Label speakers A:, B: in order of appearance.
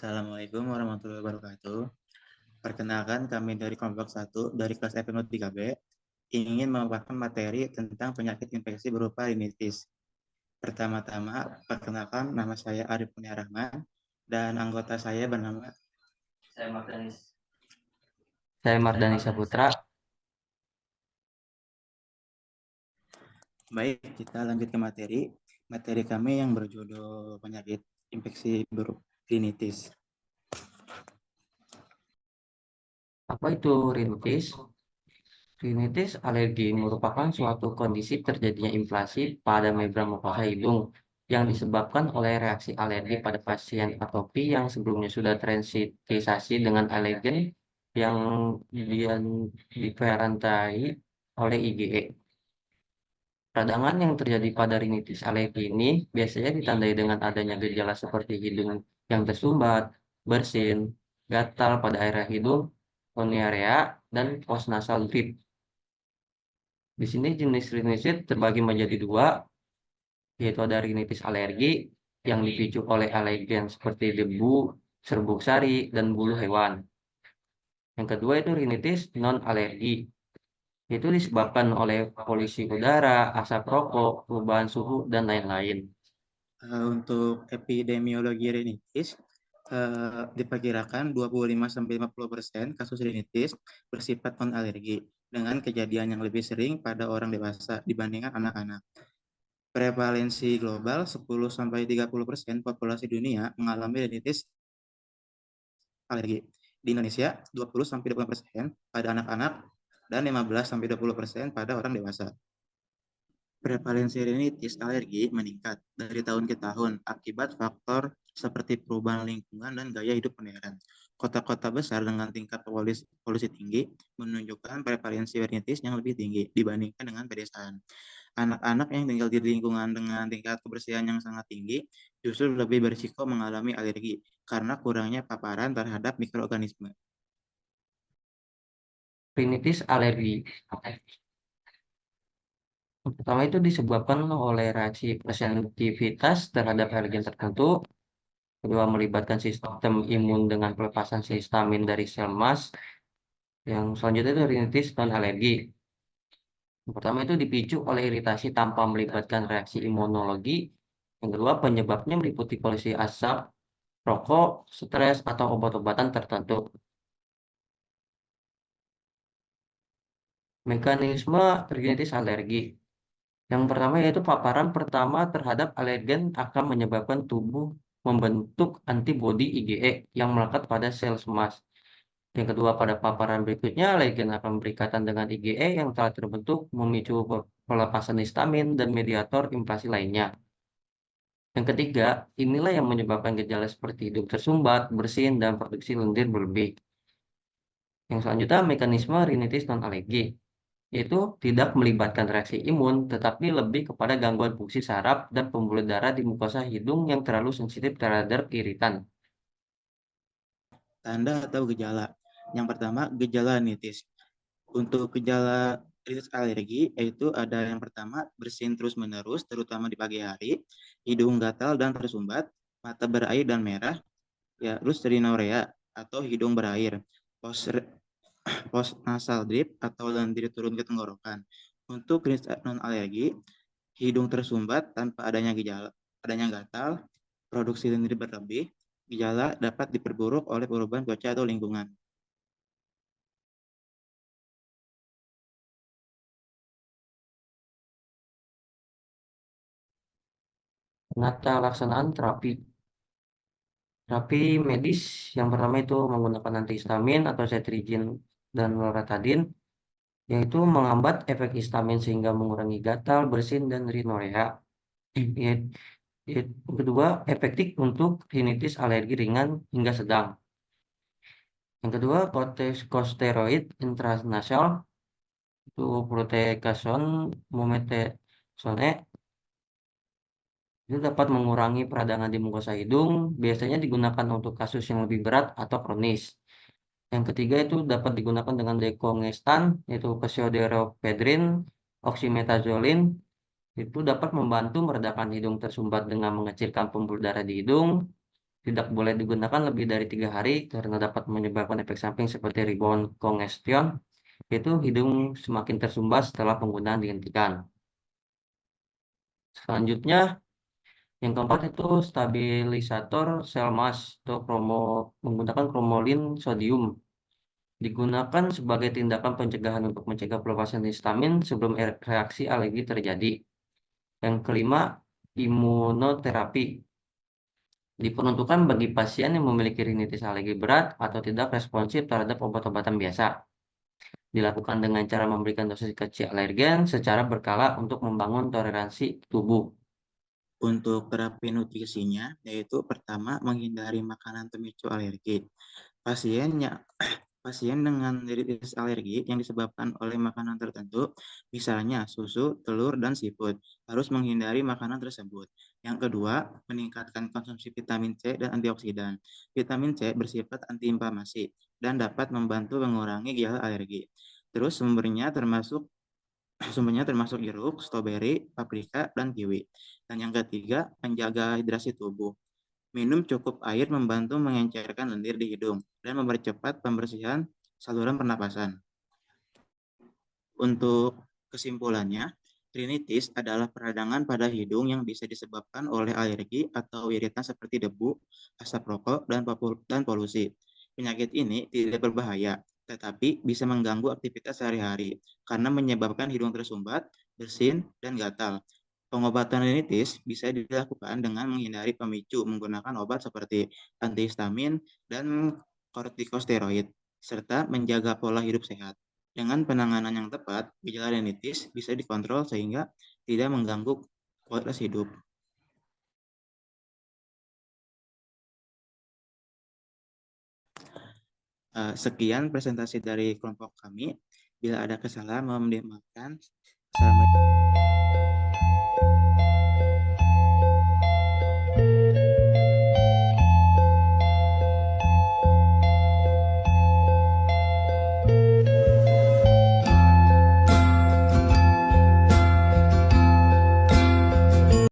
A: Assalamualaikum warahmatullahi wabarakatuh. Perkenalkan kami dari kelompok 1 dari kelas FMO 3B ingin memaparkan materi tentang penyakit infeksi berupa rinitis. Pertama-tama, perkenalkan nama saya Arif Kurnia Rahman dan anggota saya bernama
B: Saya Mardanis. Saya Mardani Saputra.
A: Baik, kita lanjut ke materi. Materi kami yang berjudul penyakit infeksi berupa rinitis.
B: Apa itu rinitis? Rinitis alergi merupakan suatu kondisi terjadinya inflasi pada membran mukosa hidung yang disebabkan oleh reaksi alergi pada pasien atopi yang sebelumnya sudah tersensitisasi dengan alergen yang diferentai oleh IgE. Peradangan yang terjadi pada rinitis alergi ini biasanya ditandai dengan adanya gejala seperti hidung yang tersumbat, bersin, gatal pada area hidung, rhiniarea, dan postnasal drip. Di sini jenis rinitis terbagi menjadi dua, yaitu ada rinitis alergi yang dipicu oleh alergen seperti debu, serbuk sari, dan bulu hewan. Yang kedua itu rinitis non-alergi, itu disebabkan oleh polusi udara, asap rokok, perubahan suhu, dan lain-lain.
A: Untuk epidemiologi rinitis, diperkirakan 25-50% kasus rinitis bersifat non-alergi dengan kejadian yang lebih sering pada orang dewasa dibandingkan anak-anak. Prevalensi global 10-30% populasi dunia mengalami rinitis alergi. Di Indonesia 20-20% pada anak-anak dan 15-20% pada orang dewasa. Prevalensi rinitis alergi meningkat dari tahun ke tahun akibat faktor seperti perubahan lingkungan dan gaya hidup modern. Kota-kota besar dengan tingkat polusi tinggi menunjukkan prevalensi rinitis yang lebih tinggi dibandingkan dengan pedesaan. Anak-anak yang tinggal di lingkungan dengan tingkat kebersihan yang sangat tinggi justru lebih berisiko mengalami alergi karena kurangnya paparan terhadap mikroorganisme.
B: Rinitis alergi. Pertama itu disebabkan oleh reaksi sensitivitas terhadap alergen tertentu. Kedua, melibatkan sistem imun dengan pelepasan histamin dari sel emas. Yang selanjutnya itu rinitis non-alergi. Yang pertama itu dipicu oleh iritasi tanpa melibatkan reaksi imunologi. Yang kedua, penyebabnya meliputi polusi asap, rokok, stres, atau obat-obatan tertentu. Mekanisme rinitis alergi. Yang pertama yaitu paparan pertama terhadap alergen akan menyebabkan tubuh membentuk antibodi IgE yang melekat pada sel emas. Yang kedua, pada paparan berikutnya, alergen akan berikatan dengan IgE yang telah terbentuk, memicu pelepasan histamin dan mediator inflamasi lainnya. Yang ketiga, inilah yang menyebabkan gejala seperti hidung tersumbat, bersin, dan produksi lendir berlebih. Yang selanjutnya, mekanisme rinitis non-alergi, yaitu tidak melibatkan reaksi imun, tetapi lebih kepada gangguan fungsi saraf dan pembuluh darah di mukosa hidung yang terlalu sensitif terhadap iritan.
A: Tanda atau gejala. Yang pertama, gejala rinitis. Untuk gejala rinitis alergi, yaitu ada yang pertama bersin terus-menerus, terutama di pagi hari, hidung gatal dan tersumbat, mata berair dan merah, ya, terus rhiniurea atau hidung berair, post nasal drip atau lendir turun ke tenggorokan. Untuk rinitis non alergi, hidung tersumbat tanpa adanya gatal, produksi lendir berlebih, gejala dapat diperburuk oleh perubahan cuaca atau lingkungan.
B: Penata laksanaan terapi. Terapi medis yang pertama itu menggunakan antihistamin atau cetirizine dan loratadine, yaitu menghambat efek histamin sehingga mengurangi gatal, bersin, dan rhiniurea. Yang kedua, efektif untuk rinitis alergi ringan hingga sedang. Yang kedua, kortikosteroid intranasal itu fluticasone, mometasone, itu dapat mengurangi peradangan di mukosa hidung, biasanya digunakan untuk kasus yang lebih berat atau kronis. Yang ketiga itu dapat digunakan dengan dekongestan, yaitu pseudoephedrine, oxymetazoline, itu dapat membantu meredakan hidung tersumbat dengan mengecilkan pembuluh darah di hidung. Tidak boleh digunakan lebih dari 3 hari karena dapat menyebabkan efek samping seperti rebound congestion, yaitu hidung semakin tersumbat setelah penggunaan dihentikan. Selanjutnya, yang keempat itu stabilisator sel mass atau menggunakan kromolin sodium. Digunakan sebagai tindakan pencegahan untuk mencegah pelepasan histamin sebelum reaksi alergi terjadi. Yang kelima, imunoterapi. Diperuntukkan bagi pasien yang memiliki rinitis alergi berat atau tidak responsif terhadap obat-obatan biasa. Dilakukan dengan cara memberikan dosis kecil alergen secara berkala untuk membangun toleransi tubuh.
A: Untuk terapi nutrisinya, yaitu pertama menghindari makanan pemicu alergi. Pasiennya Pasien dengan rinitis alergi yang disebabkan oleh makanan tertentu, misalnya susu, telur, dan seafood, harus menghindari makanan tersebut. Yang kedua, meningkatkan konsumsi vitamin C dan antioksidan. Vitamin C bersifat antiinflamasi dan dapat membantu mengurangi gejala alergi. Terus sumbernya termasuk jeruk, stroberi, paprika, dan kiwi. Dan yang ketiga, menjaga hidrasi tubuh. Minum cukup air membantu mengencerkan lendir di hidung dan mempercepat pembersihan saluran pernapasan. Untuk kesimpulannya, rinitis adalah peradangan pada hidung yang bisa disebabkan oleh alergi atau iritan seperti debu, asap rokok, dan polusi. Penyakit ini tidak berbahaya, tetapi bisa mengganggu aktivitas sehari-hari karena menyebabkan hidung tersumbat, bersin, dan gatal. Pengobatan rinitis bisa dilakukan dengan menghindari pemicu menggunakan obat seperti antihistamin dan kortikosteroid, serta menjaga pola hidup sehat. Dengan penanganan yang tepat, gejala rinitis bisa dikontrol sehingga tidak mengganggu kualitas hidup. Sekian presentasi dari kelompok kami. Bila ada kesalahan, mohon dimaafkan. Assalamualaikum.